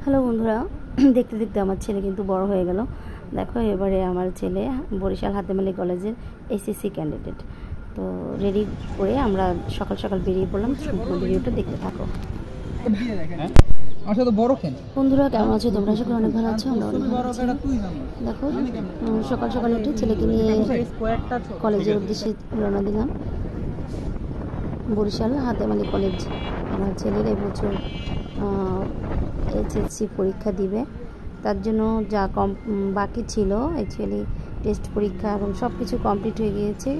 Hello বন্ধুরা, দেখতে দেখতে আমার ছেলে কিন্তু বড় হয়ে গেল। দেখো এবারে আমার ছেলে বরিশাল হাতেমালি কলেজের এসএসসি ক্যান্ডিডেট। তো রেডি করে আমরা সকাল সকাল বেরিয়ে পড়লাম। সম্পূর্ণ ভিডিওটা দেখতে থাকো। বন্ধুরা কেমন আছো তোমরা? সকলে অনেক ভালো আছো, আমরা অনেক ভালো আছি। দেখো সকাল সকাল উঠে ছেলেকে নিয়ে কলেজের উদ্দেশ্যে রওনা দিলাম। বরিশাল হাতেমালি কলেজ। আমার ছেলের এবছর এইচএসসি পরীক্ষা দিবে, তার জন্য যা বাকি ছিল অ্যাকচুয়ালি টেস্ট পরীক্ষা এবং সব কিছু কমপ্লিট হয়ে গিয়েছে।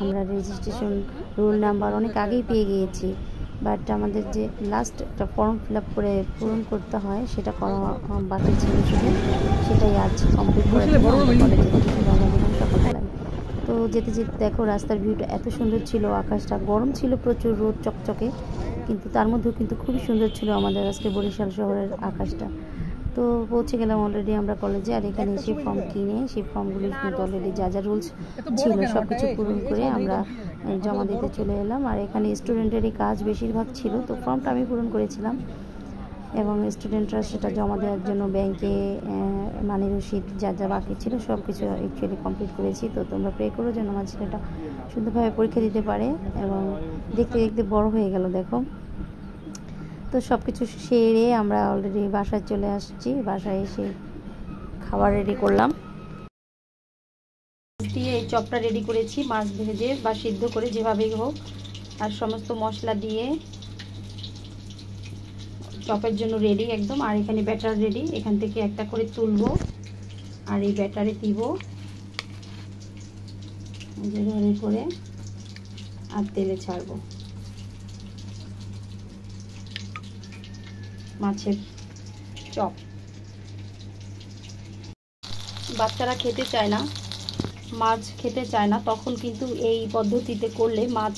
আমরা রেজিস্ট্রেশন রোল নাম্বার অনেক আগেই পেয়ে গিয়েছি, বাট আমাদের যে লাস্ট একটা ফর্ম ফিল আপ করে পূরণ করতে হয় সেটা করা বাকি ছিল, শুধু সেটাই আজ কমপ্লিট করে কলেজের দিকে রওনা দিলাম সকালবেলায়। তো যেতে যেতে দেখো রাস্তার ভিউটা এত সুন্দর ছিল, আকাশটা গরম ছিল, প্রচুর রোদ চকচকে, কিন্তু তার মধ্যেও কিন্তু খুবই সুন্দর ছিল আমাদের আজকে বরিশাল শহরের আকাশটা। তো পৌঁছে গেলাম অলরেডি আমরা কলেজে। আর এখানে এসে ফর্ম কিনে সেই ফর্মগুলি কিন্তু অলরেডি যা যা রুলস ছিল সব কিছু পূরণ করে আমরা জমা দিতে চলে এলাম। আর এখানে স্টুডেন্টেরই কাজ বেশিরভাগ ছিল, তো ফর্মটা আমি পূরণ করেছিলাম এবং স্টুডেন্টরা সেটা জমা দেওয়ার জন্য ব্যাংকে মানি রসিদ যা যা বাকি ছিল সব কিছু অ্যাকচুয়ালি কমপ্লিট করেছি। তো তোমরা প্রে করো যেন আমার ছেলেটা সুন্দরভাবে পরীক্ষা দিতে পারে এবং দেখতে দেখতে বড় হয়ে গেল। দেখো তো সব কিছু সেরে আমরা অলরেডি বাসায় চলে আসছি। বাসায় এসে খাবার রেডি করলাম। দিয়ে এই চপটা রেডি করেছি, মাছ ভেজে বা সিদ্ধ করে যেভাবেই হোক, আর সমস্ত মশলা দিয়ে চপের জন্য রেডি একদম। আর এখানে ব্যাটার রেডি, এখান থেকে একটা করে তুলবো আর এই ব্যাটারে দিব যেভাবে করে আর তেলে ছাড়বো। মাছের চপ বাচ্চারা খেতে চায় না, মাছ খেতে চায় না, তখন কিন্তু এই পদ্ধতিতে করলে মাছ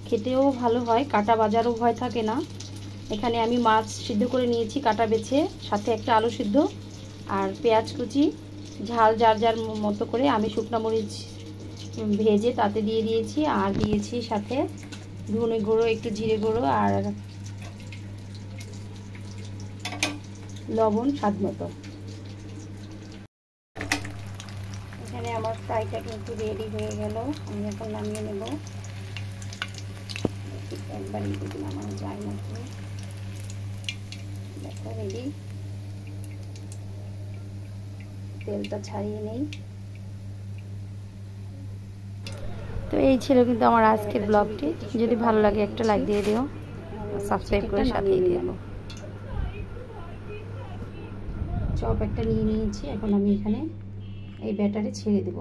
খেতেও ভালো হয়, কাটা বাজারও ভয় থাকে না। এখানে আমি মাছ সিদ্ধ করে নিয়েছি কাটা বেছে, সাথে একটা আলু সিদ্ধ আর পেঁয়াজ কুচি, ঝাল যার যার মতো করে। আমি শুকনো মরিচ ভেজে তাতে দিয়ে দিয়েছি, আর দিয়েছি সাথে ধনে গুঁড়ো, একটু জিরে গুঁড়ো আর লবণ স্বাদ মতো। এখানে আমার ফ্রাইটা কিন্তু রেডি হয়ে গেল, আমি এখন নামিয়ে নেব। একবারই যদি নামানো যায় নাকি, দেখো রেডি। তেলটা ছাড়িয়ে নেই। তো এই ছিল কিন্তু আমার আজকের ব্লগটি। যদি ভালো লাগে একটা লাইক দিয়ে দিও, সাবস্ক্রাইব করে সাথেই দিয়ে দেবো। চপ একটা নিয়ে নিয়েছি, এখন আমি এখানে এই ব্যাটারে ছেড়ে দেবো।